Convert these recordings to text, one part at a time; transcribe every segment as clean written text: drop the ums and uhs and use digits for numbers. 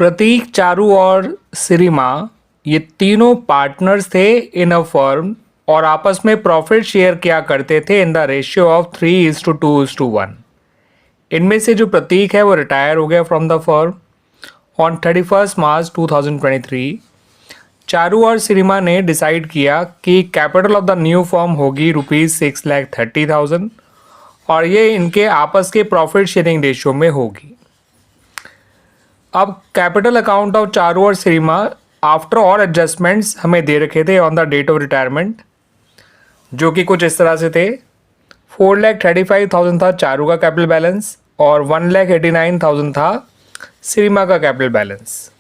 प्रतीक, चारू और सिरिमा ये तीनों पार्टनर्स थे इन अ फर्म और आपस में प्रॉफिट शेयर किया करते थे इन द रेशियो ऑफ 3:2:1। इनमें से जो प्रतीक है वो रिटायर हो गया फ्रॉम द फर्म ऑन 31 मार्च 2023। चारू और सिरिमा ने डिसाइड किया कि capital of the new firm होगी ₹6,30,000 और ये इनके आपस के प्रॉफिट शेयरिंग रेशियो में होगी। अब कैपिटल अकाउंट ऑफ चारू और सिरिमा आफ्टर ऑल एडजस्टमेंट्स हमें दे रखे थे on the date of retirement, जो कि कुछ इस तरह से थे। 4,35,000 था चारू का कैपिटल बैलेंस और 1,89,000 था सिरिमा का कैपिटल बैलेंस।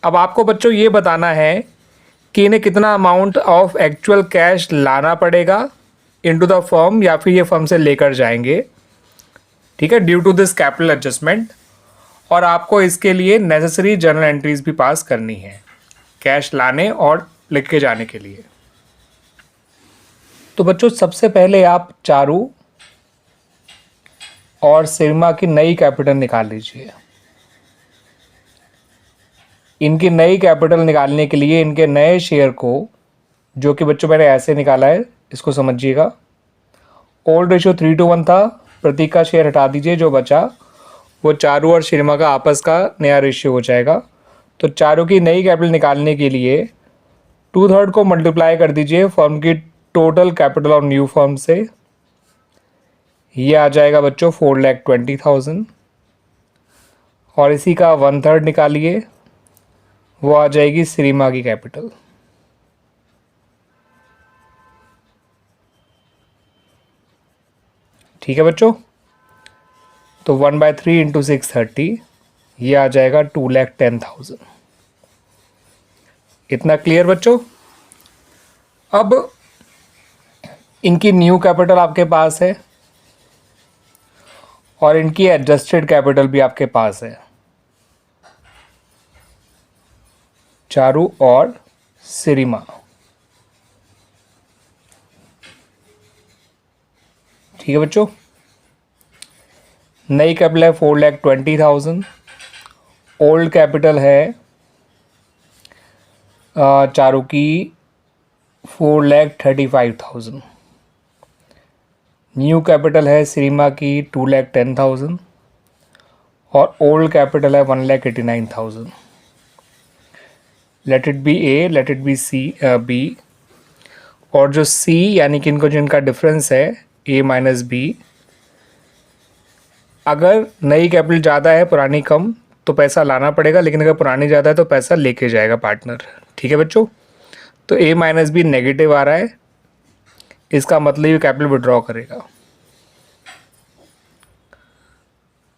अब आपको बच्चों ये बताना है कि इन्हें कितना अमाउंट ऑफ एक्चुअल कैश लाना पड़ेगा इनटू द फर्म या फिर ये फर्म से लेकर जाएंगे, ठीक है, due to this capital adjustment. और आपको इसके लिए नेसेसरी जर्नल एंट्रीज भी पास करनी है कैश लाने और लिख के जाने के लिए। तो बच्चों सबसे पहले आप चारू और सिरिमा की नई कैपिटल निकाल लीजिए। इनकी नई कैपिटल निकालने के लिए इनके नए शेयर को, जो कि बच्चों मैंने ऐसे निकाला है, इसको समझिएगा। ओल्ड रेशियो 3:1 था, प्रतीक का शेयर हटा दीजिए, जो बचा वो चारू और सिरिमा का आपस का नया रेशियो हो जाएगा। तो चारू की नई कैपिटल निकालने के लिए 2/3 को मल्टीप्लाई कर दीजिए फर्म की total capital of new firm से। ये आ जाएगा बच्चों 4,20,000 और इसी का 1/3 निकालिए, वो आ जाएगी सिरिमा की कैपिटल। ठीक है बच्चों, तो 1/3 इंटू 630 ये आ जाएगा 2,10,000। इतना क्लियर बच्चों। अब इनकी न्यू कैपिटल आपके पास है और इनकी एडजस्टेड कैपिटल भी आपके पास है, चारू और सिरिमा। ठीक है बच्चों, नई कैपिटल है 4,20,000, ओल्ड कैपिटल है चारू की 4,35,000, न्यू कैपिटल है सिरिमा की 2,10,000 और ओल्ड कैपिटल है 1,89,000। Let it be A, let it be C B, और जो सी यानी कि इनको जिनका डिफरेंस है ए माइनस बी, अगर नई कैपिटल ज़्यादा है पुरानी कम तो पैसा लाना पड़ेगा, लेकिन अगर पुरानी ज़्यादा है तो पैसा लेके जाएगा पार्टनर। ठीक है बच्चों, तो ए माइनस बी नेगेटिव आ रहा है, इसका मतलब ये कैपिटल विड्रॉ करेगा।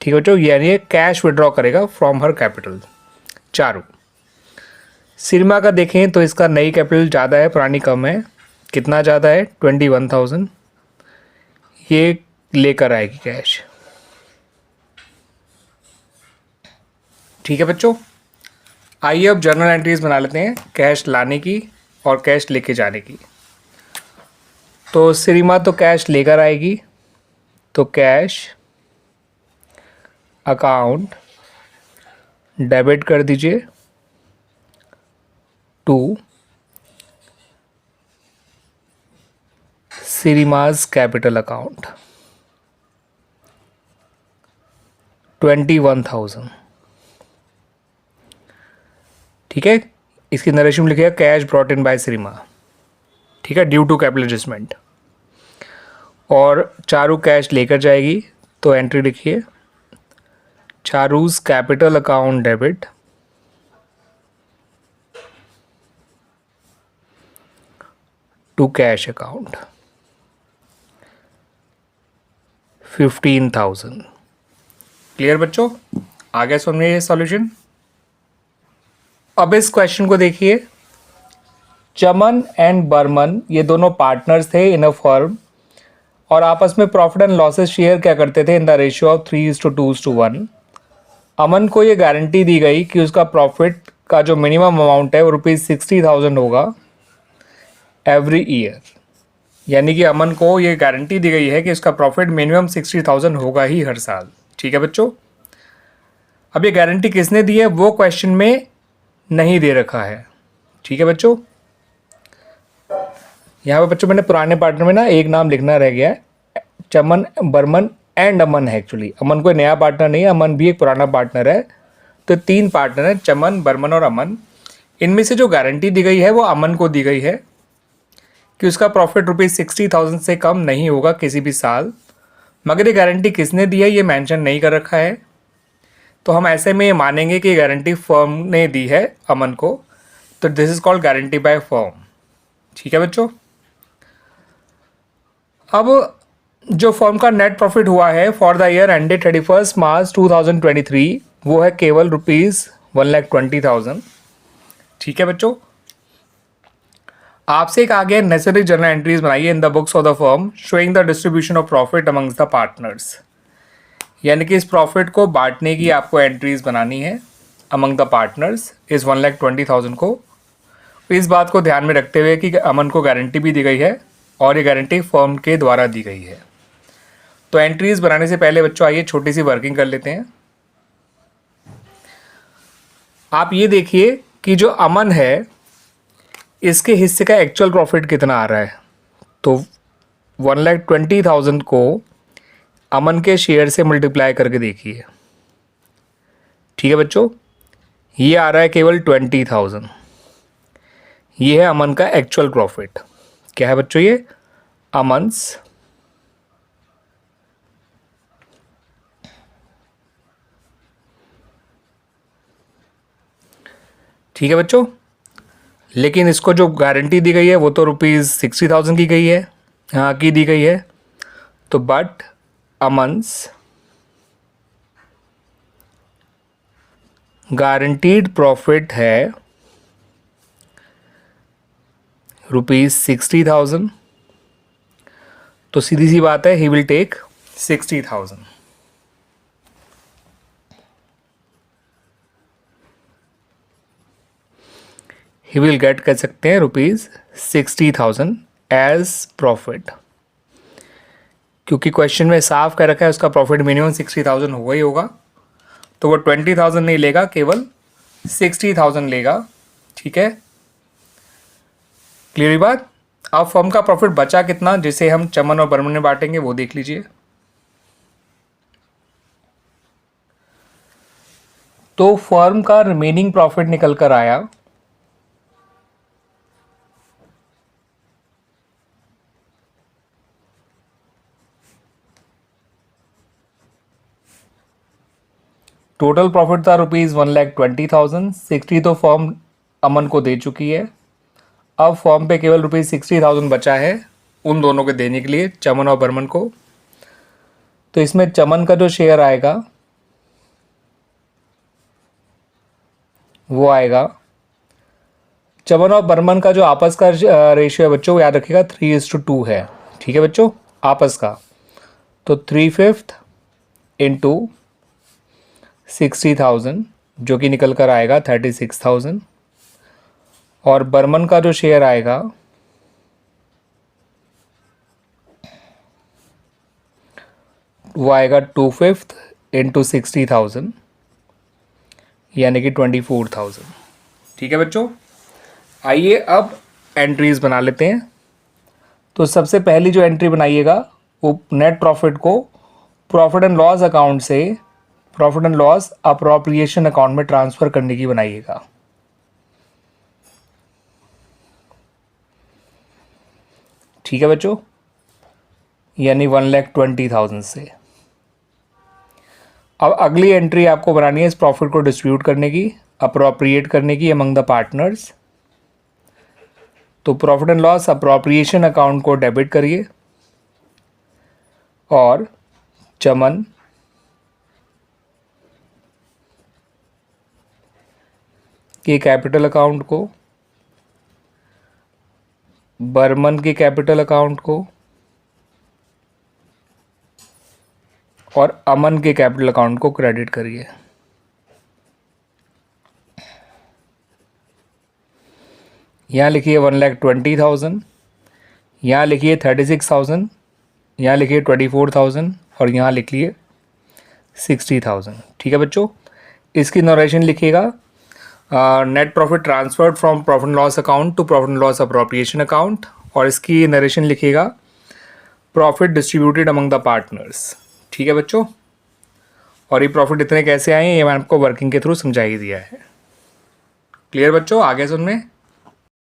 ठीक है बच्चों, यानी ये कैश विड्रॉ करेगा फ्रॉम हर कैपिटल। चारू सिरिमा का देखें तो इसका नई कैपिटल ज़्यादा है पुरानी कम है। कितना ज़्यादा है? 21,000। ये लेकर आएगी कैश। ठीक है बच्चों, आइए अब जर्नल एंट्रीज बना लेते हैं कैश लाने की और कैश लेके जाने की। तो सिरिमा तो कैश लेकर आएगी, तो कैश अकाउंट डेबिट कर दीजिए टू सिरिमाज कैपिटल अकाउंट 21,000। ठीक है, इसकी नरेशन में लिखिएगा कैश ब्रॉट इन बाय सिरिमा। ठीक है, ड्यू टू कैपिटल एडजस्टमेंट। और चारू कैश लेकर जाएगी, तो एंट्री लिखिए Charu's capital account debit to cash account 15,000। Clear बच्चों, आ गया समझ में ये सॉल्यूशन। अब इस क्वेश्चन को देखिए, चमन एंड बर्मन ये दोनों पार्टनर्स थे इन अ फर्म और आपस में प्रॉफिट एंड लॉसेस शेयर क्या करते थे इन द रेशियो ऑफ 3:2:1। अमन को ये गारंटी दी गई कि उसका प्रॉफिट का जो मिनिमम अमाउंट है वो ₹60,000 होगा एवरी ईयर, यानी कि अमन को ये गारंटी दी गई है कि उसका प्रॉफिट मिनिमम 60,000 होगा ही हर साल। ठीक है बच्चों, अब ये गारंटी किसने दी है वो क्वेश्चन में नहीं दे रखा है। ठीक है बच्चों, यहाँ पे बच्चों मैंने पुराने पार्टनर में ना एक नाम लिखना रह गया है, चमन, बर्मन एंड अमन है। एक्चुअली अमन कोई नया पार्टनर नहीं है, अमन भी एक पुराना पार्टनर है। तो 3 पार्टनर हैं, चमन, बर्मन और अमन। इनमें से जो गारंटी दी गई है वो अमन को दी गई है कि उसका प्रॉफिट ₹60,000 से कम नहीं होगा किसी भी साल। मगर ये गारंटी किसने दी है ये मेंशन नहीं कर रखा है, तो हम ऐसे में ये मानेंगे कि गारंटी फर्म ने दी है अमन को। तो this is called guarantee by firm. ठीक है बच्चों, अब जो फर्म का नेट प्रॉफिट हुआ है फॉर द ईयर एंडेड 31 मार्च 2023 वो है केवल ₹1,20,000। ठीक है बच्चों, आपसे एक आगे नेसेसरी जर्नल एंट्रीज बनाइए in the books of the firm showing the distribution of profit amongst the partners. यानी कि इस प्रॉफिट को बांटने की आपको एंट्रीज बनानी है अमंग द पार्टनर्स इस 1,20,000 को। इस बात को ध्यान में रखते हुए कि अमन को गारंटी भी दी गई है और ये गारंटी फर्म के द्वारा दी गई है। तो एंट्रीज बनाने से पहले बच्चों आइए छोटी सी वर्किंग कर लेते हैं। आप ये देखिए कि जो अमन है इसके हिस्से का एक्चुअल प्रॉफिट कितना आ रहा है। तो 1,20,000 को अमन के शेयर से मल्टीप्लाई करके देखिए। ठीक है बच्चों, ये आ रहा है केवल 20,000। ये है अमन का एक्चुअल प्रॉफिट। क्या है बच्चों ये? अमन्स ठीक है बच्चों, लेकिन इसको जो गारंटी दी गई है वो तो ₹60,000 की गई है, हाँ की दी गई है। तो बट अमन्स गारंटीड प्रॉफिट है ₹60,000। तो सीधी सी बात है he will take 60,000। He will get कह सकते हैं ₹60,000 एज प्रॉफिट, क्योंकि क्वेश्चन में साफ कह रखा है उसका प्रॉफिट मिनिमम 60,000 होगा ही होगा। तो वो 20,000 नहीं लेगा, केवल 60,000 लेगा। ठीक है, क्लियर बात। अब फर्म का प्रॉफिट बचा कितना जिसे हम चमन और बर्मन में बांटेंगे वो देख लीजिए। तो फर्म का रिमेनिंग प्रॉफिट निकल कर आया टोटल प्रॉफिट था ₹1,20,000। 60 तो फर्म अमन को दे चुकी है। अब फर्म पे केवल ₹60,000 बचा है उन दोनों को देने के लिए, चमन और बर्मन को। तो इसमें चमन का जो शेयर आएगा वो आएगा, चमन और बर्मन का जो आपस का रेशियो है बच्चों याद रखिएगा 3:2 है। ठीक है बच्चों, आपस का। तो 3/5 इंटू 60,000 जो कि निकल कर आएगा 36,000। और बर्मन का जो शेयर आएगा वो आएगा 2/5 इंटू 60,000 यानी कि 24,000। ठीक है बच्चों, आइए अब एंट्रीज बना लेते हैं। तो सबसे पहली जो एंट्री बनाइएगा वो नेट प्रॉफिट को प्रॉफिट एंड लॉस अकाउंट से profit and loss appropriation account में ट्रांसफर करने की बनाइएगा। ठीक है बच्चों, यानी 1,20,000 से। अब अगली एंट्री आपको बनानी है इस प्रॉफिट को डिस्ट्रीब्यूट करने की, अप्रोप्रिएट करने की अमंग द पार्टनर्स। तो profit and loss appropriation account को डेबिट करिए और चमन के कैपिटल अकाउंट को, बर्मन के कैपिटल अकाउंट को और अमन के कैपिटल अकाउंट को क्रेडिट करिए। यहाँ लिखिए 1,20,000, यहाँ लिखिए 36,000, यहाँ लिखिए 24,000 और यहाँ लिख लिए 60,000। ठीक है बच्चों, इसकी नरेशन लिखिएगा, net profit transferred from profit and loss account to profit and loss appropriation account, और इसकी नरेशन लिखिएगा profit distributed among the partners. ठीक है बच्चों, और ये प्रॉफिट इतने कैसे आए ये मैंने आपको वर्किंग के थ्रू समझा ही दिया है। क्लियर बच्चों, आगे सुनने।